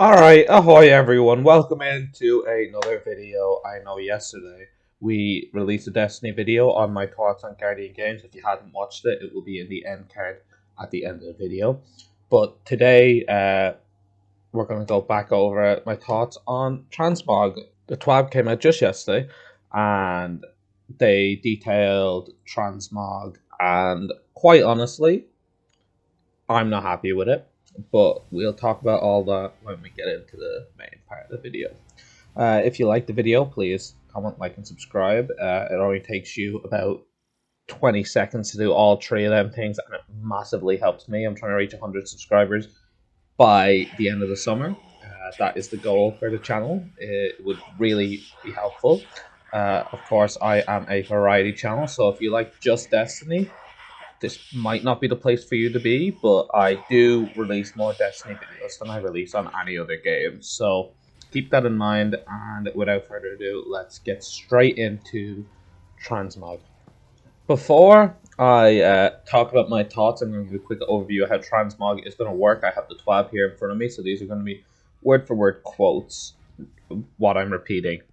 Alright, ahoy everyone, welcome into another video. I know yesterday we released a Destiny video on my thoughts on Guardian games. If you hadn't watched it, it will be in the end card at the end of the video. But today, we're going to go back over my thoughts on Transmog. The TWAB came out just yesterday, and they detailed Transmog, and quite honestly, I'm not happy with it. But we'll talk about all that when we get into the main part of the video. If you like the video, please comment, like, and subscribe. It only takes you about 20 seconds to do all three of them things, and it massively helps me. I'm trying to reach 100 subscribers by the end of the summer. That is the goal for the channel. It would really be helpful. Of course, I am a variety channel, so if you like just Destiny, this might not be the place for you to be, but I do release more Destiny videos than I release on any other game. So keep that in mind, and without further ado, let's get straight into Transmog. Before I talk about my thoughts, I'm going to give a quick overview of how Transmog is going to work. I have the TWAB here in front of me, so these are going to be word-for-word quotes, what I'm repeating.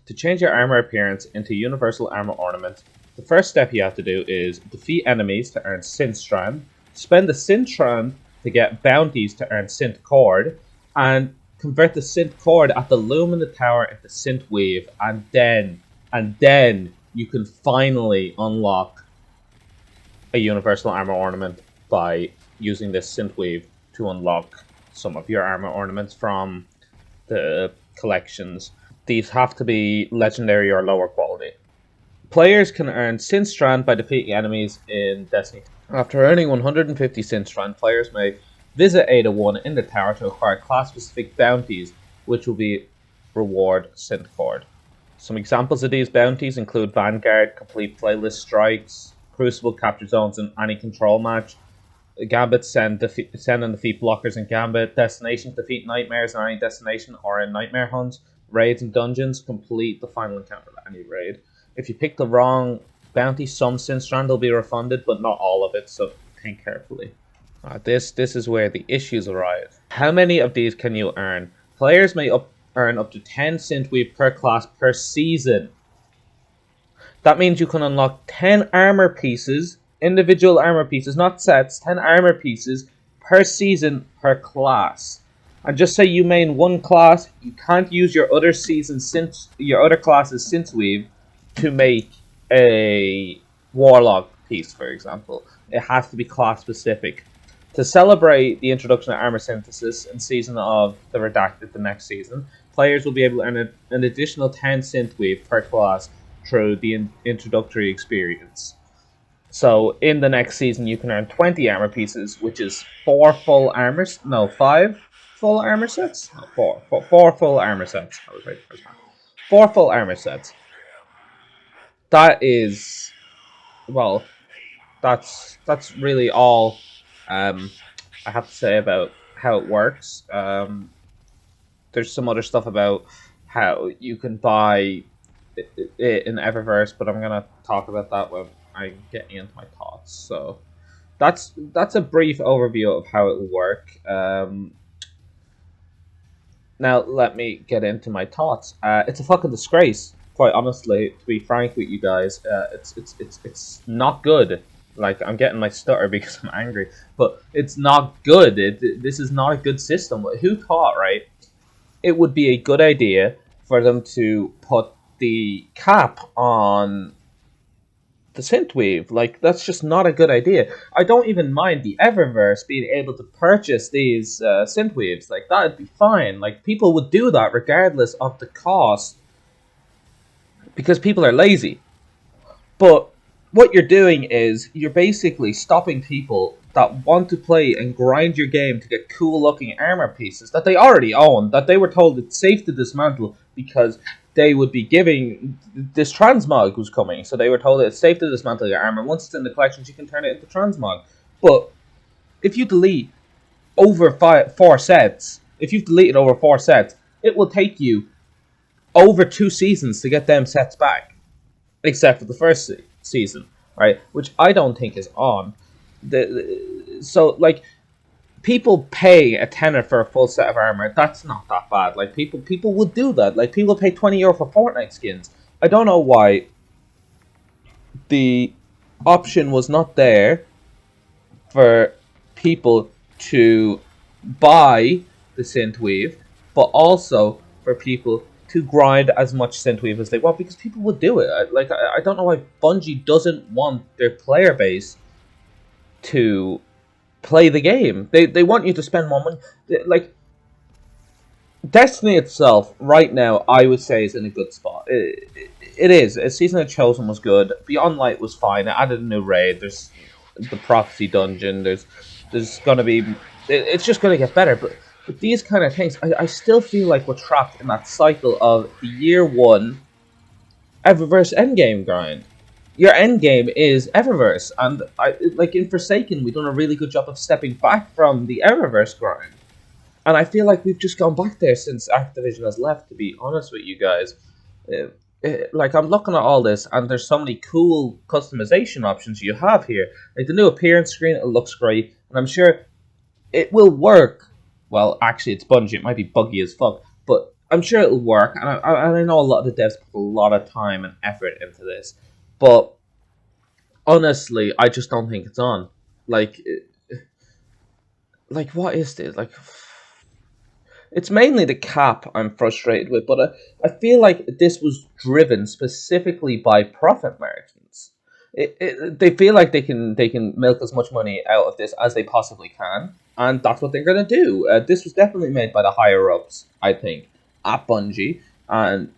To change your armor appearance into universal armor ornament, the first step you have to do is defeat enemies to earn Synth Strand, spend the Synth Strand to get bounties to earn Synth Cord, and convert the Synth Cord at the loom in the tower into Synth Weave, and then you can finally unlock a universal armor ornament by using this Synth Weave to unlock some of your armor ornaments from the collections. These have to be legendary or lower quality. Players can earn Synth Strand by defeating enemies in Destiny. After earning 150 Synth Strand, players may visit Ada 1 in the tower to acquire class-specific bounties, which will be reward Synth Cord. Some examples of these bounties include Vanguard, complete playlist strikes, Crucible capture zones in any control match, Gambit send and defeat blockers in Gambit, Destinations defeat nightmares in any destination or in nightmare hunts, raids and dungeons, complete the final encounter of any raid. If you pick the wrong bounty, some Synth Strand will be refunded, but not all of it, so think carefully. This is where the issues arise. How many of these can you earn? Players may earn up to 10 Synth Weave per class per season. That means you can unlock 10 armor pieces, individual armor pieces, not sets, 10 armor pieces per season per class. And just say you main one class, you can't use your other class's Synth Weave to make a Warlock piece, for example. It has to be class specific. To celebrate the introduction of armor synthesis in Season of the Redacted the next season, players will be able to earn an additional 10 Synth Weave per class through the introductory experience. So in the next season, you can earn 20 armor pieces, which is 5 full armor sets. No, 4 full armor sets. I was right the first time. 4 full armor sets. That is, well, that's really all I have to say about how it works. There's some other stuff about how you can buy it in Eververse, but I'm gonna talk about that when I get into my thoughts. So that's a brief overview of how it will work. Now let me get into my thoughts. It's a fucking disgrace, quite honestly. To be frank with you guys, it's not good. Like, I'm getting my stutter because I'm angry, but it's not good. This is not a good system. Who thought, right? It would be a good idea for them to put the cap on the Synth Weave. Like, that's just not a good idea. I don't even mind the Eververse being able to purchase these Synth Weaves. Like, that'd be fine. Like, people would do that regardless of the cost because people are lazy. But what you're doing is you're basically stopping people that want to play and grind your game to get cool looking armor pieces that they already own, that they were told it's safe to dismantle because they would be giving this Transmog was coming, so they were told it's safe to dismantle your armor. Once it's in the collections, you can turn it into Transmog. But if you delete over 4 sets, if you've deleted over 4 sets, it will take you over 2 seasons to get them sets back, except for the first season, right? Which I don't think is on. So like, people pay a tenner for a full set of armor. That's not that bad. Like people would do that. Like people pay €20 for Fortnite skins. I don't know why the option was not there for people to buy the synthwave, but also for people to grind as much synthwave as they want, because people would do it. I don't know why Bungie doesn't want their player base to play the game. They want you to spend more money. Like, Destiny itself, right now, I would say is in a good spot. It is. A Season of Chosen was good. Beyond Light was fine. It added a new raid. There's the Prophecy Dungeon. There's gonna be. It's just gonna get better. But these kind of things, I still feel like we're trapped in that cycle of the year one Eververse endgame grind. Your endgame is Eververse, and like in Forsaken, we've done a really good job of stepping back from the Eververse grind. And I feel like we've just gone back there since Activision has left, to be honest with you guys. Like, I'm looking at all this, and there's so many cool customization options you have here. Like, the new appearance screen, it looks great, and I'm sure it will work. Well, actually, it's Bungie, it might be buggy as fuck, but I'm sure it'll work, and I know a lot of the devs put a lot of time and effort into this, but honestly, I just don't think it's on. Like, what is this? Like, it's mainly the cap I'm frustrated with, but I feel like this was driven specifically by profit margins. They feel like they can milk as much money out of this as they possibly can, and that's what they're gonna do. This was definitely made by the higher ups, I think, at Bungie, and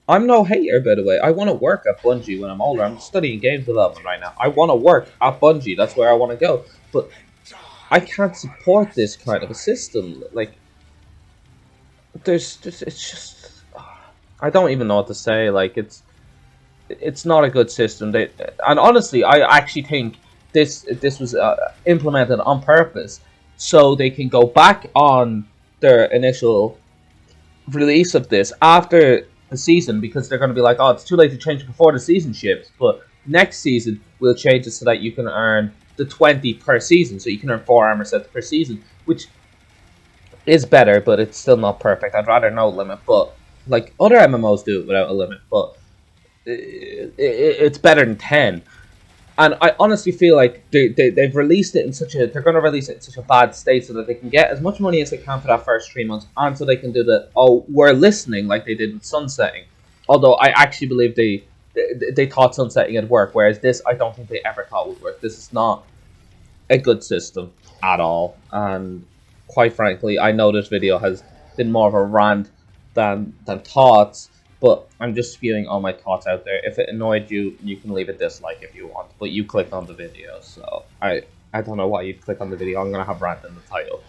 I'm no hater, by the way. I want to work at Bungie when I'm older. I'm studying games development right now. I want to work at Bungie. That's where I want to go, but I can't support this kind of a system. Like, it's just, I don't even know what to say. Like, it's not a good system. And honestly, I actually think this was implemented on purpose so they can go back on their initial release of this after the season, because they're going to be like, oh, it's too late to change it before the season ships, but next season we'll change it so that you can earn the 20 per season, so you can earn 4 armor sets per season, which is better, but it's still not perfect. I'd rather no limit, but like other MMOs do it without a limit, but it's better than 10. And I honestly feel like they've released it in they're going to release it in such a bad state so that they can get as much money as they can for that first 3 months, and so they can do we're listening, like they did with Sunsetting. Although I actually believe they thought Sunsetting would work, whereas this I don't think they ever thought would work. This is not a good system at all, and quite frankly, I know this video has been more of a rant than thoughts, but I'm just spewing all my thoughts out there. If it annoyed you, you can leave a dislike if you want, but you clicked on the video, so I don't know why you'd click on the video. I'm going to have rant in the title.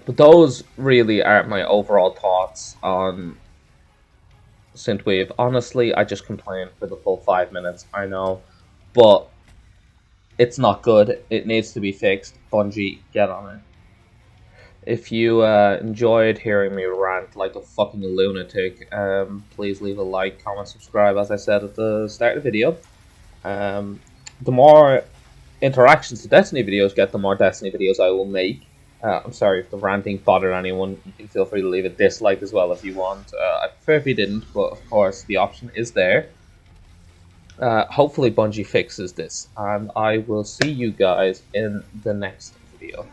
But those really are my overall thoughts on Synthwave. Honestly, I just complained for the full 5 minutes, I know, but it's not good. It needs to be fixed. Bungie, get on it. If you enjoyed hearing me rant like a fucking lunatic, please leave a like, comment, subscribe, as I said at the start of the video. The more interactions the Destiny videos get, the more Destiny videos I will make. I'm sorry if the ranting bothered anyone. You can feel free to leave a dislike as well if you want. I prefer if you didn't, but of course the option is there. Hopefully Bungie fixes this, and I will see you guys in the next video.